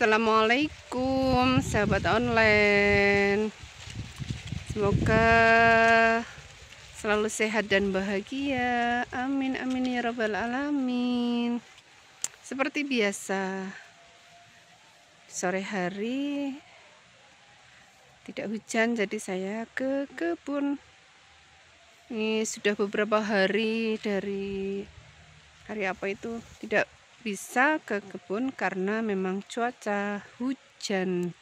Assalamualaikum sahabat online. Semoga selalu sehat dan bahagia. Amin amin ya rabbal alamin. Seperti biasa, sore hari tidak hujan, jadi saya ke kebun. Ini sudah beberapa hari dari hari apa itu tidak bisa ke kebun karena memang cuaca hujan.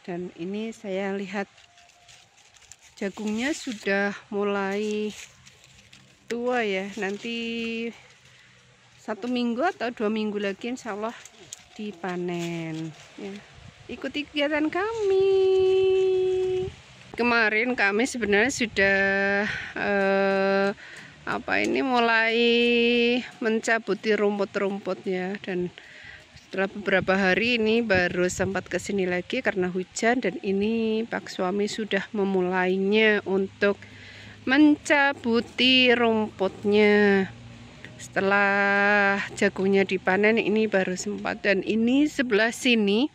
Dan ini saya lihat jagungnya sudah mulai tua ya, nanti 1 minggu atau 2 minggu lagi insya Allah dipanen ya. Ikuti kegiatan kami. Kemarin kami sebenarnya sudah mulai mencabuti rumput-rumputnya, dan setelah beberapa hari ini baru sempat kesini lagi karena hujan, dan ini Pak suami sudah memulainya untuk mencabuti rumputnya. Setelah jagungnya dipanen ini baru sempat, dan ini sebelah sini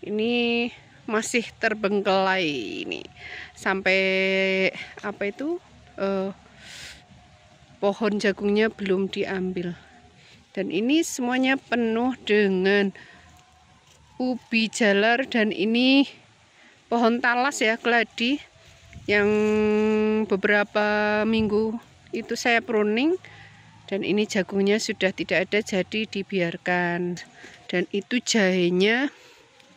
ini masih terbengkelai ini sampai pohon jagungnya belum diambil. Dan ini semuanya penuh dengan ubi jalar, dan ini pohon talas ya, keladi, yang beberapa minggu itu saya pruning, dan ini jagungnya sudah tidak ada, jadi dibiarkan. Dan itu jahenya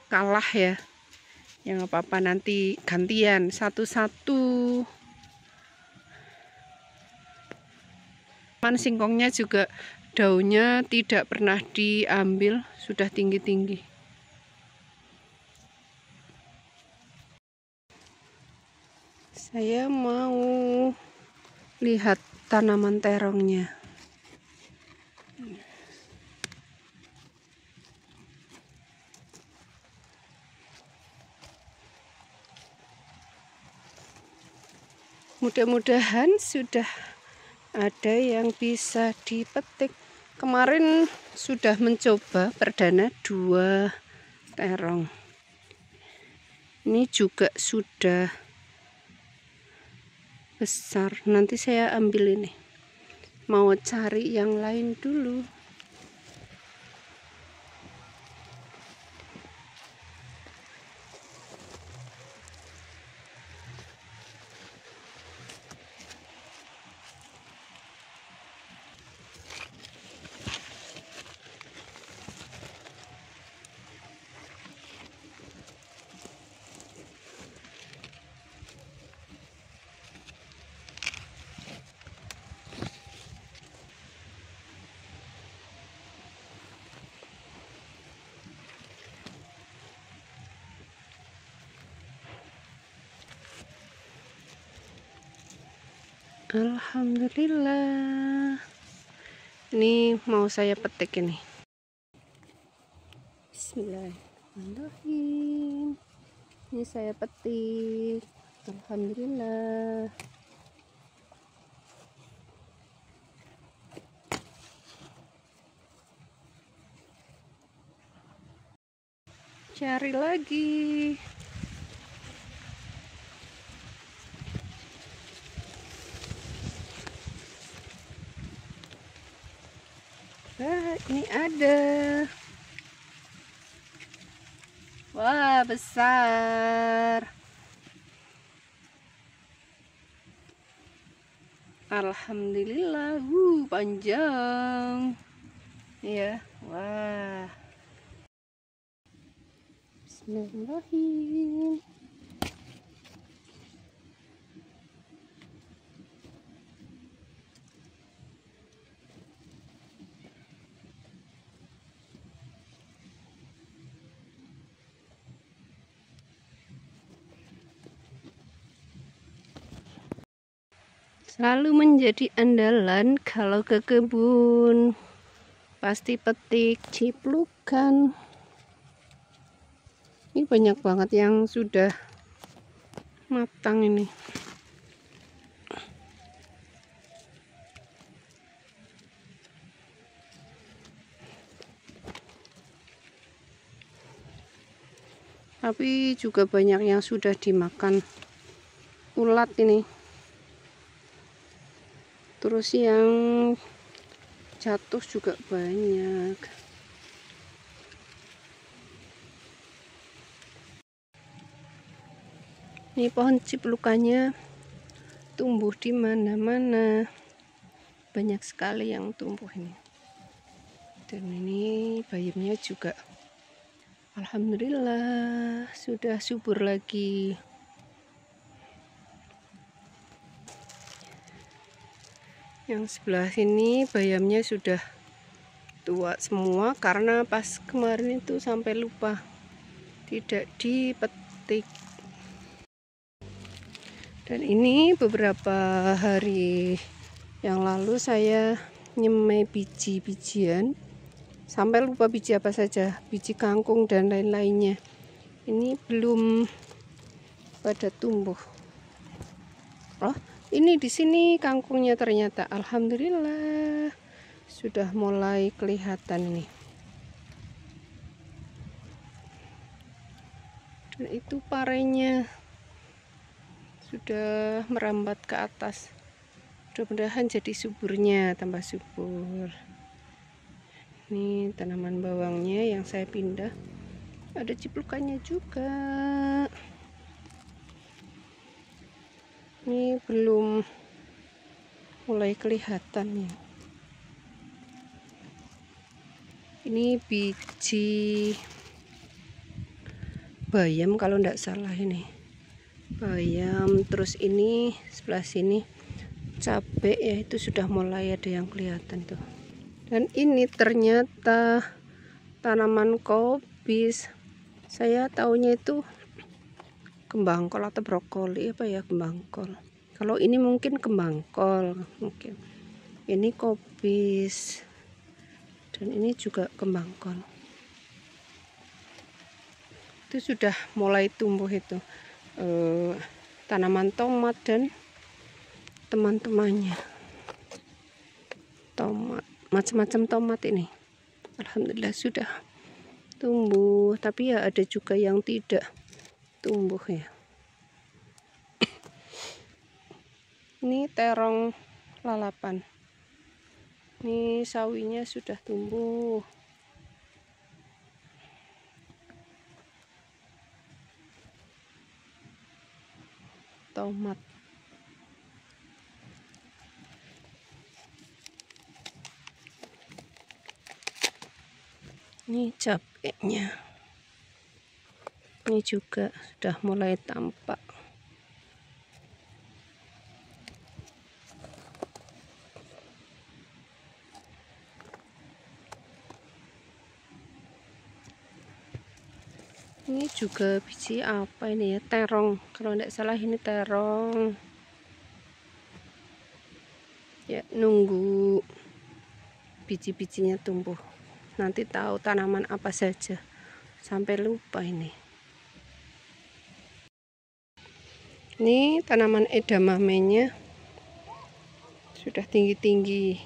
kalah ya, yang apa-apa nanti gantian satu-satu. Singkongnya juga daunnya tidak pernah diambil, sudah tinggi-tinggi. Saya mau lihat tanaman terongnya. Mudah-mudahan sudah ada yang bisa dipetik. Kemarin sudah mencoba perdana 2 terong. Ini juga sudah besar. Nanti saya ambil ini. Mau cari yang lain dulu. Alhamdulillah. Ini mau saya petik ini. Bismillahirrahmanirrahim. Ini saya petik. Alhamdulillah. Cari lagi. Wah, ini ada. Wah, besar. Alhamdulillah. Panjang. Iya. Wah. Bismillahirrahmanirrahim. Selalu menjadi andalan kalau ke kebun. Pasti petik ciplukan. Ini banyak banget yang sudah matang ini. tapi juga banyak yang sudah dimakan ulat ini. Terus yang jatuh juga banyak. Ini pohon ciplukannya tumbuh di mana-mana, banyak sekali yang tumbuh ini. Dan ini bayamnya juga alhamdulillah sudah subur lagi. Yang sebelah sini bayamnya sudah tua semua karena pas kemarin itu sampai lupa tidak dipetik. Dan ini beberapa hari yang lalu saya nyemai biji-bijian, sampai lupa biji apa saja, biji kangkung dan lain-lainnya. Ini belum pada tumbuh. Oh, ini di sini kangkungnya ternyata alhamdulillah sudah mulai kelihatan nih. Dan itu parenya sudah merambat ke atas. Mudah-mudahan jadi suburnya tambah subur. Ini tanaman bawangnya yang saya pindah, ada ciplukannya juga. Ini belum mulai kelihatan ya. Ini biji bayam kalau tidak salah ini. Bayam, terus ini sebelah sini cabai ya, itu sudah mulai ada yang kelihatan tuh. Dan ini ternyata tanaman kobis. Saya taunya itu kembang kol atau brokoli apa ya, kembang kol. Kalau ini mungkin kembang kol, mungkin ini kobis, dan ini juga kembang kol. Itu sudah mulai tumbuh itu tanaman tomat dan teman-temannya. Tomat, macam-macam tomat ini alhamdulillah sudah tumbuh, tapi ya ada juga yang tidak tumbuh ya. Ini terong lalapan, ini sawinya sudah tumbuh. Tomat, ini cabenya, ini juga sudah mulai tampak. Ini juga biji apa ini ya, terong kalau tidak salah, ini terong ya. Nunggu biji-bijinya tumbuh, nanti tahu tanaman apa saja, sampai lupa ini. Ini tanaman edamamenya sudah tinggi-tinggi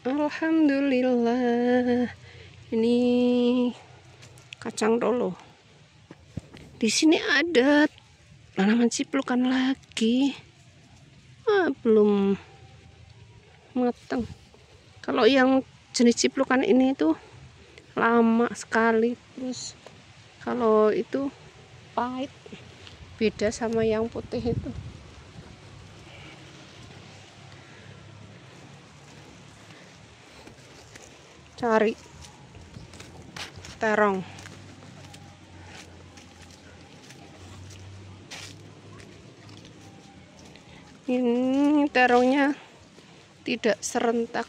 alhamdulillah. Ini kacang dolo. Di sini ada tanaman ciplukan lagi, belum matang. Kalau yang jenis ciplukan ini tuh lama sekali, terus kalau itu pahit, beda sama yang putih itu. Cari terong. Ini terongnya tidak serentak.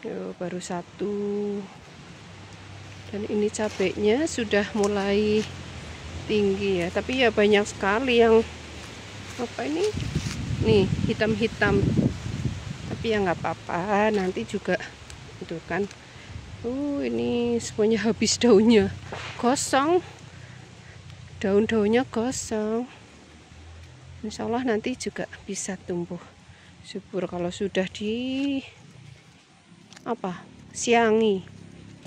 Yo, baru satu. Dan ini cabenya sudah mulai tinggi ya, tapi ya banyak sekali yang apa ini, nih hitam-hitam. Tapi ya nggak apa-apa, nanti juga itu kan. Ini semuanya habis daunnya, gosong. Daun-daunnya gosong. Insya Allah nanti juga bisa tumbuh subur kalau sudah di siangi.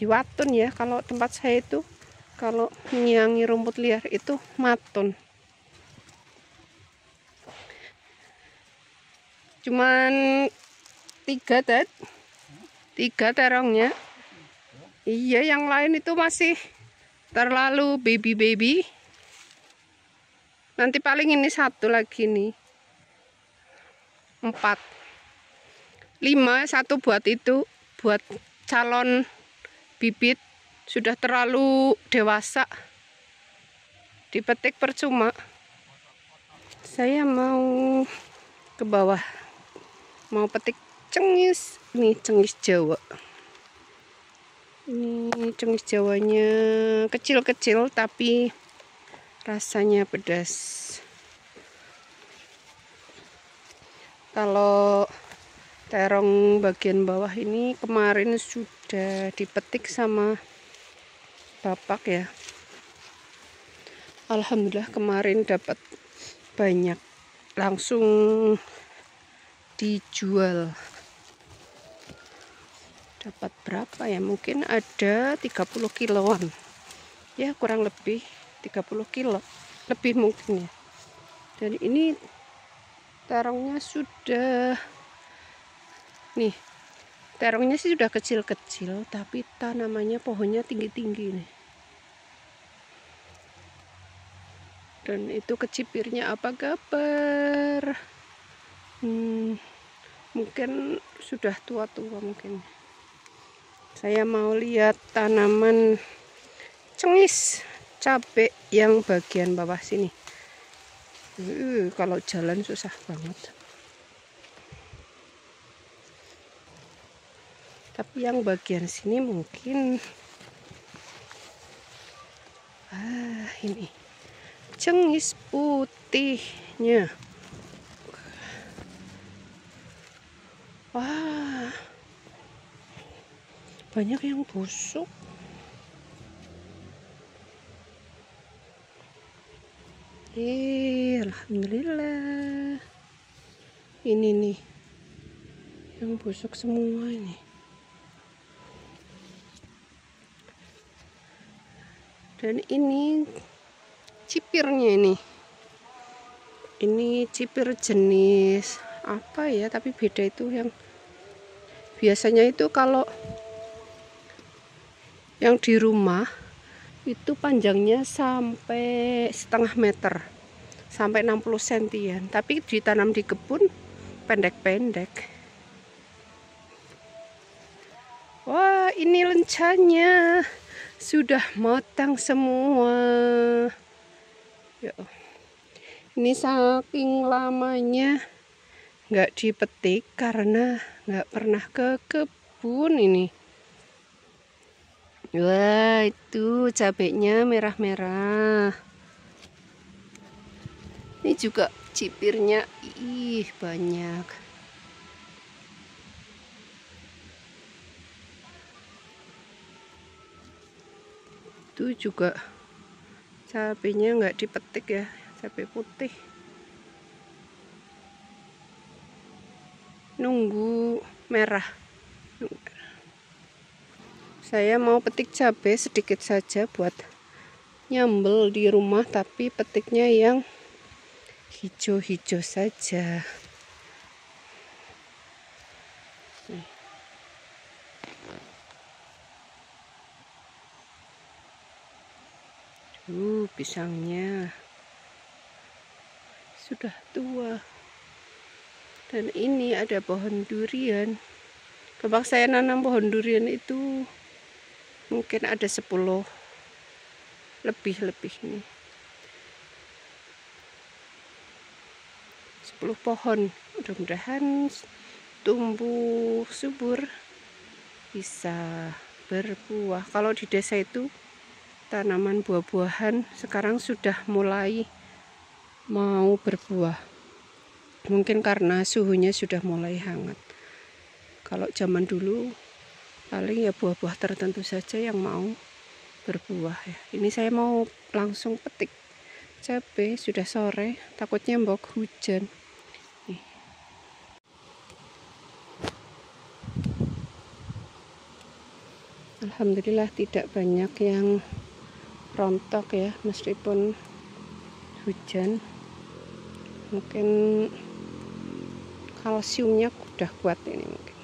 watun ya. Kalau tempat saya itu kalau menyiangi rumput liar itu matun. Cuman 3 terongnya. Iya, yang lain itu masih terlalu baby. Nanti paling ini 1 lagi nih. 4, 5, 1 buat itu, buat calon bibit. Sudah terlalu dewasa, dipetik percuma. Saya mau ke bawah, mau petik cengis. Ini cengis Jawa. Ini cengis Jawanya kecil-kecil tapi rasanya pedas. Kalau terong bagian bawah ini kemarin sudah dipetik sama bapak ya. Alhamdulillah kemarin dapat banyak, langsung dijual. Dapat berapa ya, mungkin ada 30 kiloan ya, kurang lebih 30 kilo lebih mungkin ya. Dan ini terongnya sudah nih, terongnya sih sudah kecil-kecil tapi tanamannya, pohonnya tinggi-tinggi nih. Dan itu kecipirnya apa kabar? Mungkin sudah tua-tua mungkin. Saya mau lihat tanaman cengis cabai yang bagian bawah sini. Kalau jalan susah banget. Tapi yang bagian sini mungkin ini cengis putihnya. Wah, banyak yang busuk. Alhamdulillah. Ini nih yang busuk semua ini. Dan ini cipirnya ini. Ini cipir jenis apa ya, tapi beda itu. Yang biasanya itu kalau yang di rumah itu panjangnya sampai setengah meter, sampai 60 sentian, tapi ditanam di kebun pendek-pendek. Wah, ini lencanya sudah matang semua ya. Ini saking lamanya nggak dipetik karena nggak pernah ke kebun ini. Wah, itu cabenya merah-merah. Ini juga cipirnya, banyak. Itu juga cabenya nggak dipetik ya, cabai putih. Nunggu merah. Saya mau petik cabai sedikit saja buat nyambel di rumah, tapi petiknya yang hijau-hijau saja. Pisangnya sudah tua. Dan ini ada pohon durian. Kebak saya nanam pohon durian itu mungkin ada 10 lebih ini. 10 pohon. Mudah-mudahan tumbuh subur, bisa berbuah. Kalau di desa itu tanaman buah-buahan sekarang sudah mulai mau berbuah. Mungkin karena suhunya sudah mulai hangat. Kalau zaman dulu paling ya buah-buah tertentu saja yang mau berbuah ya. Ini saya mau langsung petik cabai, sudah sore, takutnya mbok hujan. Nih. alhamdulillah tidak banyak yang rontok ya, meskipun hujan. Mungkin kalsiumnya udah kuat ini mungkin.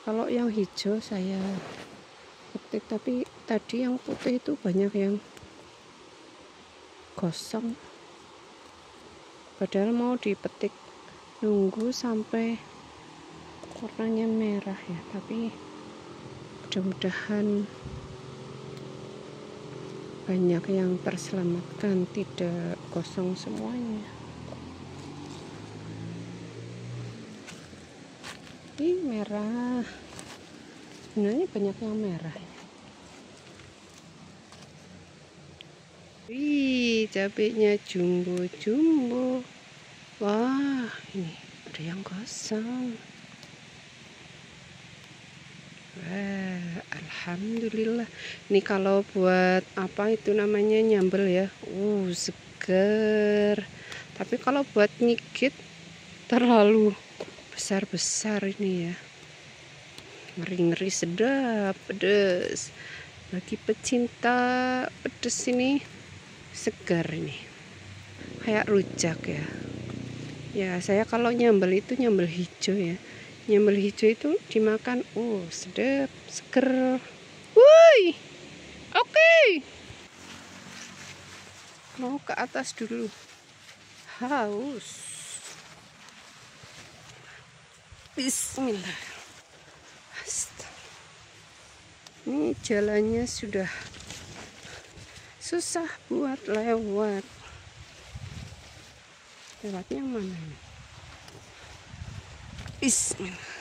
Kalau yang hijau saya petik, tapi tadi yang putih itu banyak yang gosong. Padahal mau dipetik, nunggu sampai warnanya merah ya, tapi mudah-mudahan banyak yang terselamatkan, tidak kosong semuanya. Ini merah, sebenarnya banyak yang merah. Wih, cabenya jumbo-jumbo. Wah, ini ada yang kosong. Wah, alhamdulillah. Ini kalau buat apa itu namanya, nyambel ya. Seger. Tapi kalau buat nyigit terlalu besar-besar ini ya. Ngeri-ngeri, sedap, pedes. Bagi pecinta pedes ini segar ini. Kayak rujak ya. Ya, saya kalau nyambel itu nyambel hijau ya. Nyambel hijau itu dimakan, sedap, seger. Woi, oke. Mau ke atas dulu. Haus. Bismillah. Ini jalannya sudah susah buat lewat. Lewatnya mana ini? Bismillah.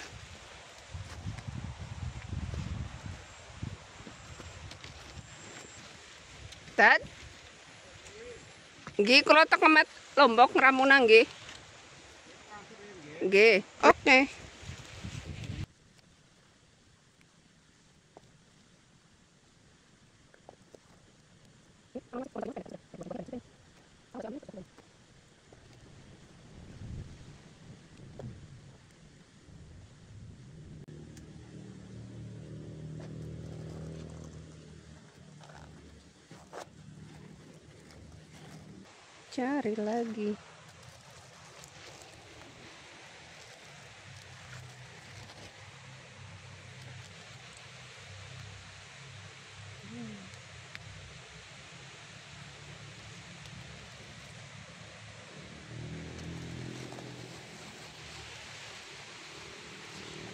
Tad, nggih kula tek lemet Lombok Ramunang nggih. Nggih, oke. Cari lagi.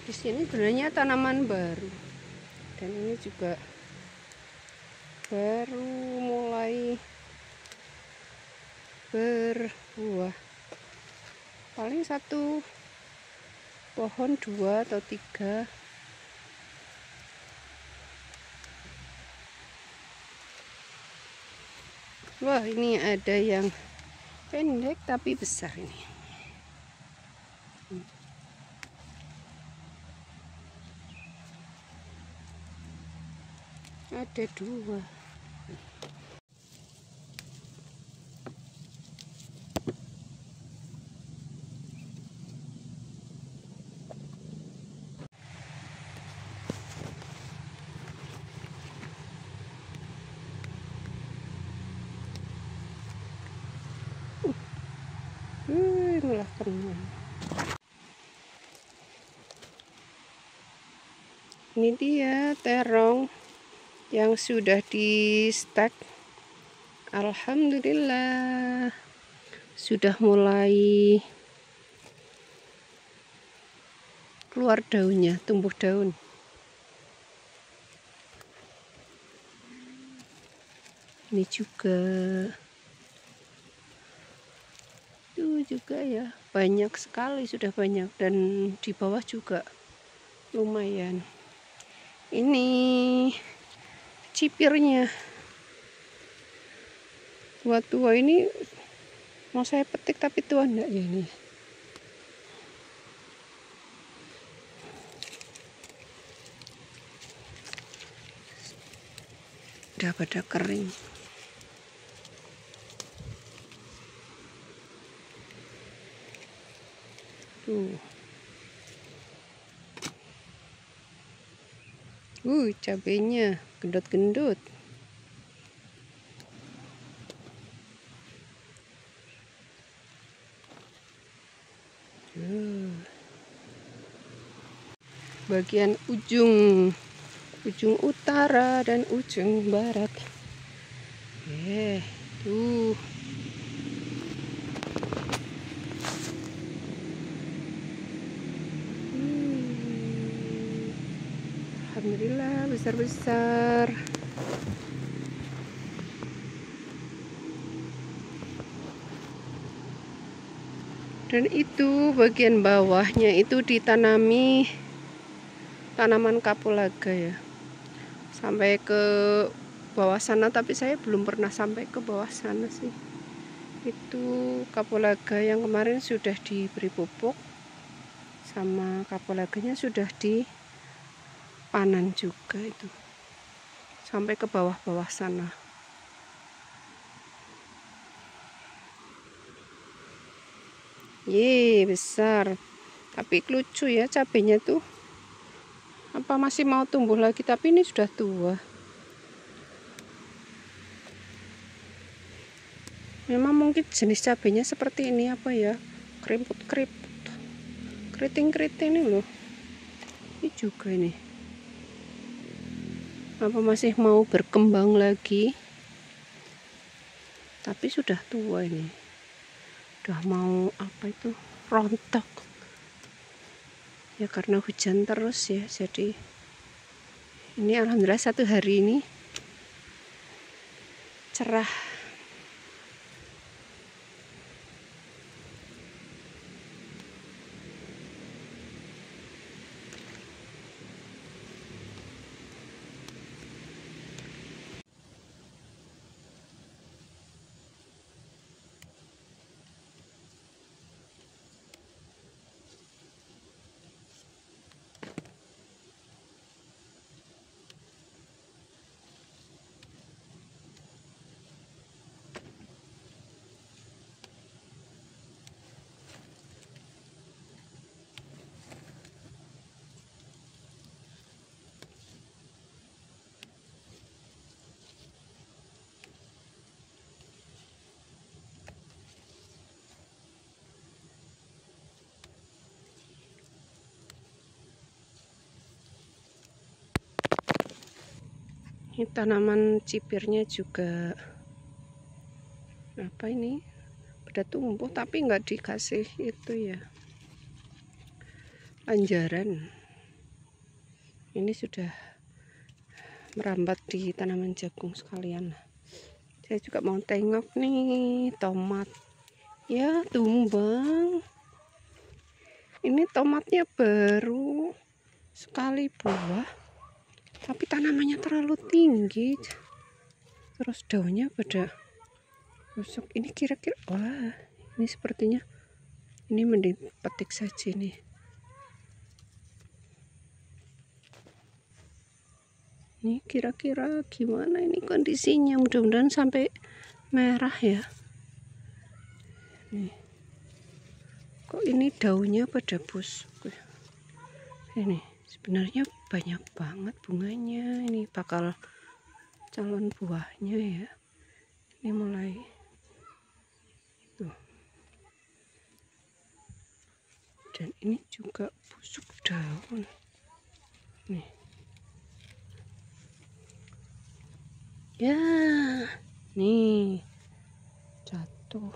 Di sini sebenarnya tanaman baru, dan ini juga baru mulai berbuah. Paling satu pohon 2 atau 3. Wah, ini ada yang pendek tapi besar ini. Ada 2. Malah kena. Ini dia terong yang sudah di stek. Alhamdulillah sudah mulai keluar daunnya, tumbuh daun. Ini juga, itu juga ya, banyak sekali, sudah banyak, dan di bawah juga lumayan. Ini cipirnya tua-tua ini mau saya petik, tapi tua enggak ya ini. Udah pada kering. Tuh. Cabenya gendut-gendut. Bagian ujung utara dan ujung barat. Tuh. Alhamdulillah besar-besar. Dan itu bagian bawahnya itu ditanami tanaman kapulaga ya. Sampai ke bawah sana, tapi saya belum pernah sampai ke bawah sana sih. Itu kapulaga yang kemarin sudah diberi pupuk, sama kapulaganya sudah dipanen juga itu. Sampai ke bawah-bawah sana. Besar. Tapi lucu ya cabenya tuh. Apa masih mau tumbuh lagi, tapi ini sudah tua. Memang mungkin jenis cabenya seperti ini apa ya? Keriput-keriput. Keriting-keriting ini loh. Ini juga ini. Apa masih mau berkembang lagi? Tapi sudah tua ini. Udah mau apa itu? Rontok. Ya karena hujan terus ya, jadi ini alhamdulillah satu hari ini cerah. Ini tanaman cipirnya juga apa ini? Udah tumbuh tapi nggak dikasih itu ya. Anjaran. Ini sudah merambat di tanaman jagung sekalian. Saya juga mau tengok nih tomat. Ya, tumbang. Ini tomatnya baru sekali buah, tapi tanamannya terlalu tinggi. Terus daunnya pada rusuk. Ini kira-kira, wah, ini sepertinya ini mending petik saja nih. Ini kira-kira gimana ini kondisinya? Mudah-mudahan sampai merah ya. Nih. Kok ini daunnya pada busuk ya? Ini sebenarnya banyak banget bunganya. Ini bakal calon buahnya ya. Ini mulai tuh. Dan ini juga busuk daun. Nih. Ya, nih jatuh.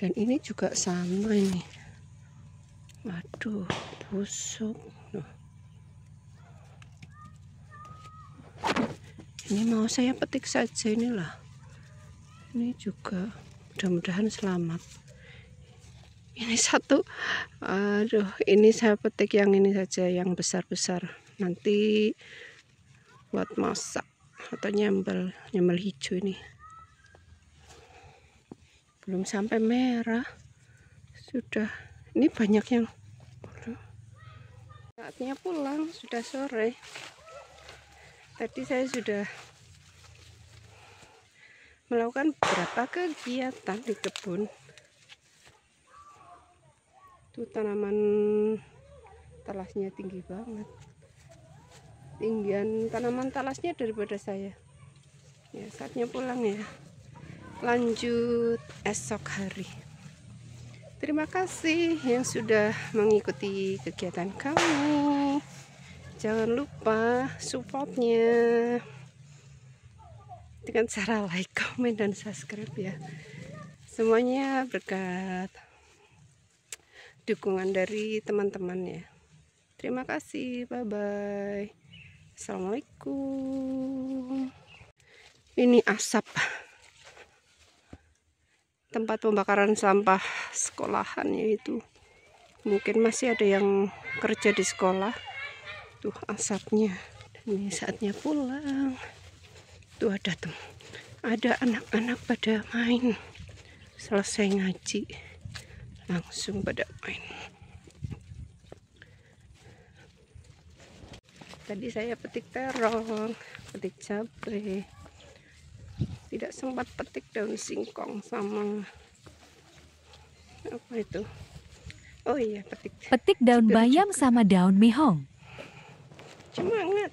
Dan ini juga sama ini. Waduh, busuk. Ini mau saya petik saja inilah. Ini juga mudah-mudahan selamat. Ini satu, aduh, ini saya petik yang ini saja, yang besar-besar. Nanti buat masak atau nyambel hijau ini. Belum sampai merah, sudah. Ini banyak yang. Saatnya pulang, sudah sore. Tadi saya sudah melakukan beberapa kegiatan di kebun. Tuh tanaman talasnya tinggi banget. Tinggian tanaman talasnya daripada saya. Ya, saatnya pulang ya. Lanjut esok hari. Terima kasih yang sudah mengikuti kegiatan kami. Jangan lupa supportnya dengan cara like, komen, dan subscribe ya. Semuanya berkat dukungan dari teman-teman ya. Terima kasih, bye-bye. Assalamualaikum. Ini asap tempat pembakaran sampah sekolahan, yaitu mungkin masih ada yang kerja di sekolah. Tuh asapnya. Ini saatnya pulang. Tuh ada anak-anak pada main. Selesai ngaji langsung pada main. Tadi saya petik terong, petik cabai, tidak sempat petik daun singkong sama apa itu. Oh iya, petik daun bayam sama daun mihong. Semangat.